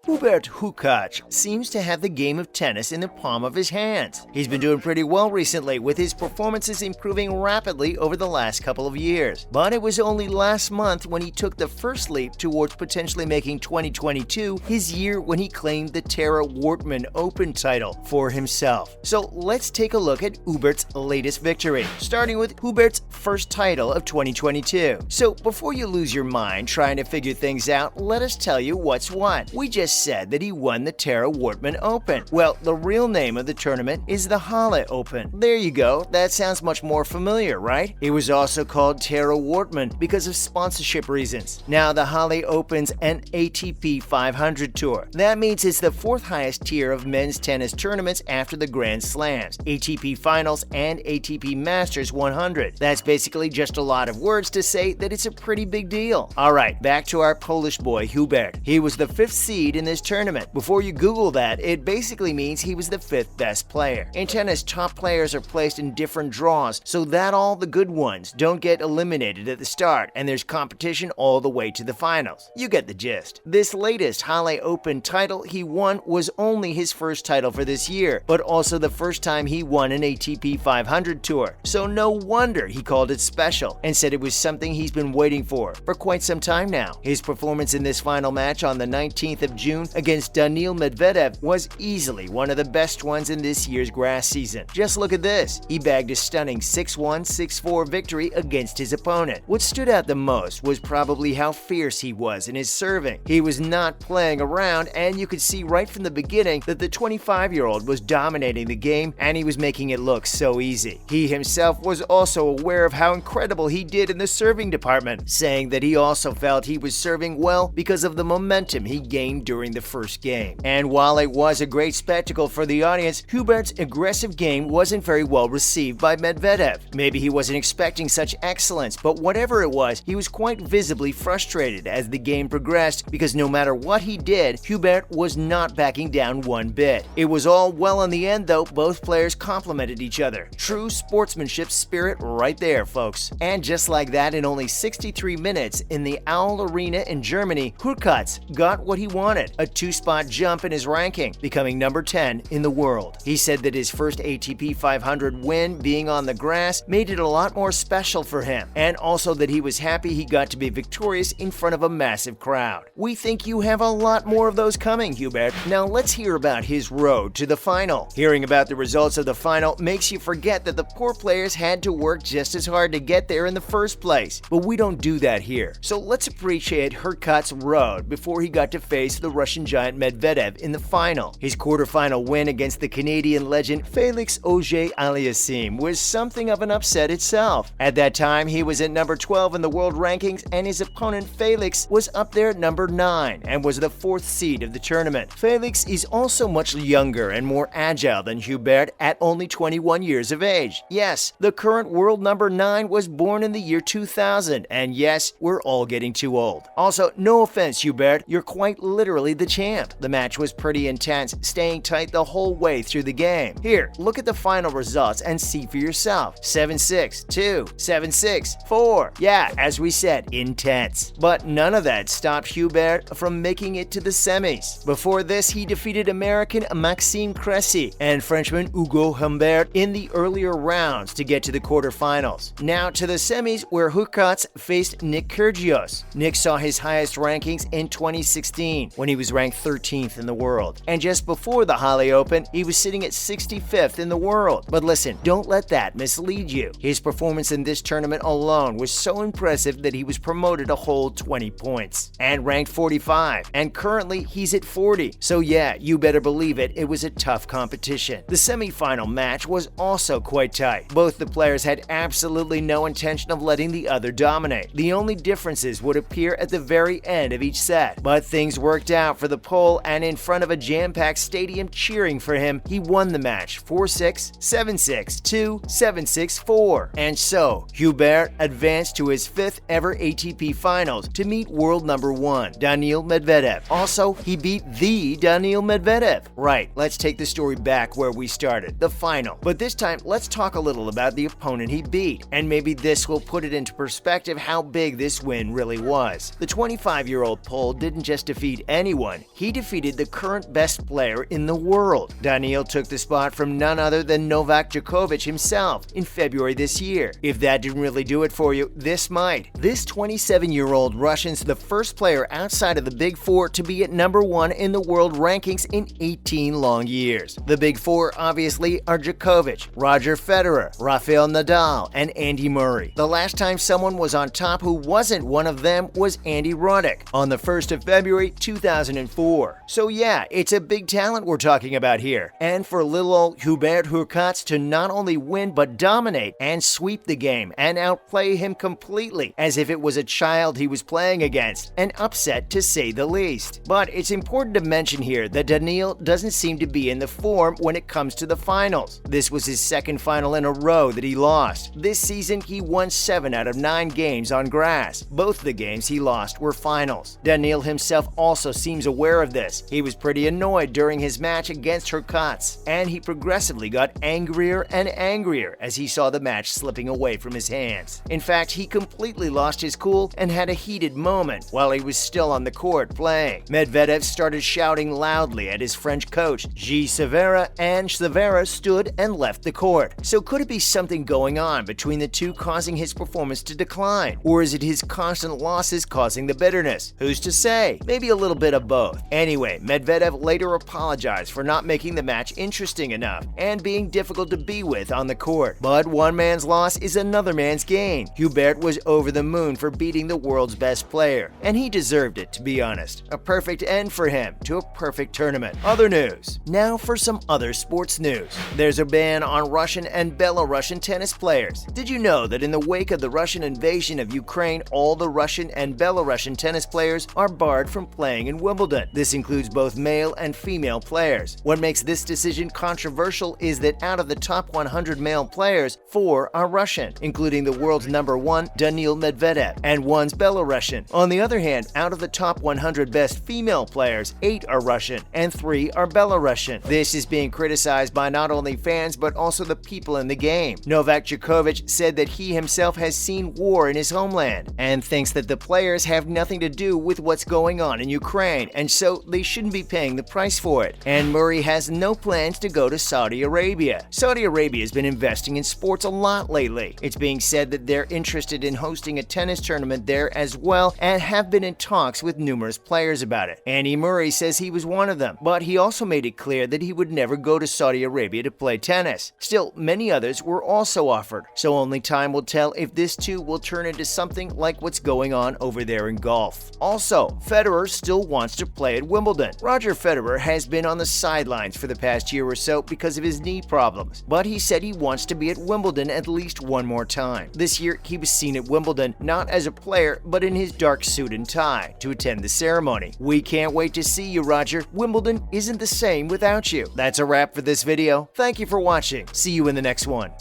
Hubert Hurkacz seems to have the game of tennis in the palm of his hands. He's been doing pretty well recently, with his performances improving rapidly over the last couple of years. But it was only last month when he took the first leap towards potentially making 2022 his year when he claimed the Terra Wortmann Open title for himself. So let's take a look at Hubert's latest victory, starting with Hubert's first title of 2022. So before you lose your mind trying to figure things out, let us tell you what's what. We just said that he won the Terra Wortmann Open. Well, the real name of the tournament is the Halle Open. There you go, that sounds much more familiar, right? It was also called Terra Wortmann because of sponsorship reasons. Now, the Halle Open's an ATP 500 tour. That means it's the fourth highest tier of men's tennis tournaments after the Grand Slams, ATP Finals, and ATP Masters 100. That's basically just a lot of words to say that it's a pretty big deal. Alright, back to our Polish boy Hubert. He was the fifth seed in this tournament. Before you Google that, it basically means he was the fifth best player. In tennis, top players are placed in different draws so that all the good ones don't get eliminated at the start and there's competition all the way to the finals. You get the gist. This latest Halle Open title he won was only his first title for this year, but also the first time he won an ATP 500 tour. So no wonder he called it special and said it was something he's been waiting for quite some time now. His performance in this final match on the 19th of June against Daniil Medvedev was easily one of the best ones in this year's grass season. Just look at this. He bagged a stunning 6-1, 6-4 victory against his opponent. What stood out the most was probably how fierce he was in his serving. He was not playing around, and you could see right from the beginning that the 25-year-old was dominating the game and he was making it look so easy. He himself was also aware of how incredible he did in the serving department, saying that he also felt he was serving well because of the momentum he gained during the first game. And while it was a great spectacle for the audience, Hubert's aggressive game wasn't very well received by Medvedev. Maybe he wasn't expecting such excellence, but whatever it was, he was quite visibly frustrated as the game progressed because no matter what he did, Hubert was not backing down one bit. It was all well in the end though. Both players complimented each other. True sportsmanship spirit right there, folks. And just like that, in only 63 minutes in the Owl Arena in Germany, Hurkacz got what he wanted, a two-spot jump in his ranking, becoming number 10 in the world. He said that his first ATP 500 win being on the grass made it a lot more special for him, and also that he was happy he got to be victorious in front of a massive crowd. We think you have a lot more of those coming, Hubert. Now let's hear about his road to the final. Hearing about the results of the final makes you forget that the poor players had to work just as hard to get there in the first place, but we don't do that here. So let's appreciate Hurkacz's road before he got to face the Russian giant Medvedev in the final. His quarterfinal win against the Canadian legend Felix Auger-Aliassime was something of an upset itself. At that time, he was at number 12 in the world rankings, and his opponent Felix was up there at number 9 and was the fourth seed of the tournament. Felix is also much younger and more agile than Hubert at only 21 years of age. Yes, the current world number 9 was born in the year 2000, and yes, we're all getting too old. Also, no offense, Hubert, you're quite literally the champ. The match was pretty intense, staying tight the whole way through the game. Here, look at the final results and see for yourself. 7-6, 2, 7-6, 4. Yeah, as we said, intense. But none of that stopped Hubert from making it to the semis. Before this, he defeated American Maxime Cressy and Frenchman Hugo Humbert in the earlier rounds to get to the quarterfinals. Now to the semis, where Hurkacz faced Nick Kyrgios. Nick saw his highest rankings in 2016 when he was ranked 13th in the world. And just before the Halle Open, he was sitting at 65th in the world. But listen, don't let that mislead you. His performance in this tournament alone was so impressive that he was promoted a whole 20 points and ranked 45. And currently, he's at 40. So yeah, you better believe it, it was a tough competition. The semi-final match was also quite tight. Both the players had absolutely no intention of letting the other dominate. The only differences would appear at the very end of each set. But things worked out for the Pole, and in front of a jam-packed stadium cheering for him, he won the match 4-6, 7-6, 2, 7-6, 4. And so, Hubert advanced to his 5th ever ATP Finals to meet world number 1, Daniil Medvedev. Also, he beat the Daniil Medvedev. Right, let's take the story back where we started, the final. But this time, let's talk a little about the opponent he beat, and maybe this will put it into perspective how big this win really was. The 25-year-old Pole didn't just defeat anyone anyone, he defeated the current best player in the world. Daniil took the spot from none other than Novak Djokovic himself in February this year. If that didn't really do it for you, this might. This 27-year-old Russian's the first player outside of the Big Four to be at number 1 in the world rankings in 18 long years. The Big Four obviously are Djokovic, Roger Federer, Rafael Nadal, and Andy Murray. The last time someone was on top who wasn't one of them was Andy Roddick on the 1st of February 2004. So yeah, it's a big talent we're talking about here. And for little old Hubert Hurkacz to not only win but dominate and sweep the game and outplay him completely as if it was a child he was playing against, an upset to say the least. But it's important to mention here that Daniil doesn't seem to be in the form when it comes to the finals. This was his second final in a row that he lost. This season he won 7 out of 9 games on grass. Both the games he lost were finals. Daniil himself also seems aware of this. He was pretty annoyed during his match against Hurkacz, and he progressively got angrier and angrier as he saw the match slipping away from his hands. In fact, he completely lost his cool and had a heated moment while he was still on the court playing. Medvedev started shouting loudly at his French coach, Gilles Severa, and Severa stood and left the court. So could it be something going on between the two causing his performance to decline? Or is it his constant losses causing the bitterness? Who's to say? Maybe a little bit of both. Anyway, Medvedev later apologized for not making the match interesting enough and being difficult to be with on the court. But one man's loss is another man's gain. Hubert was over the moon for beating the world's best player, and he deserved it, to be honest. A perfect end for him to a perfect tournament. Other news. Now for some other sports news. There's a ban on Russian and Belarusian tennis players. Did you know that in the wake of the Russian invasion of Ukraine, all the Russian and Belarusian tennis players are barred from playing in Wimbledon? This includes both male and female players. What makes this decision controversial is that out of the top 100 male players, 4 are Russian, including the world's number 1 Daniil Medvedev, and 1's Belarusian. On the other hand, out of the top 100 best female players, 8 are Russian and 3 are Belarusian. This is being criticized by not only fans but also the people in the game. Novak Djokovic said that he himself has seen war in his homeland and thinks that the players have nothing to do with what's going on in Ukraine, and so they shouldn't be paying the price for it. And Murray has no plans to go to Saudi Arabia. Saudi Arabia has been investing in sports a lot lately. It's being said that they're interested in hosting a tennis tournament there as well and have been in talks with numerous players about it. Andy Murray says he was one of them, but he also made it clear that he would never go to Saudi Arabia to play tennis. Still, many others were also offered, so only time will tell if this too will turn into something like what's going on over there in golf. Also, Federer still wants to play at Wimbledon. Roger Federer has been on the sidelines for the past year or so because of his knee problems, but he said he wants to be at Wimbledon at least one more time. This year, he was seen at Wimbledon not as a player, but in his dark suit and tie to attend the ceremony. We can't wait to see you, Roger. Wimbledon isn't the same without you. That's a wrap for this video. Thank you for watching. See you in the next one.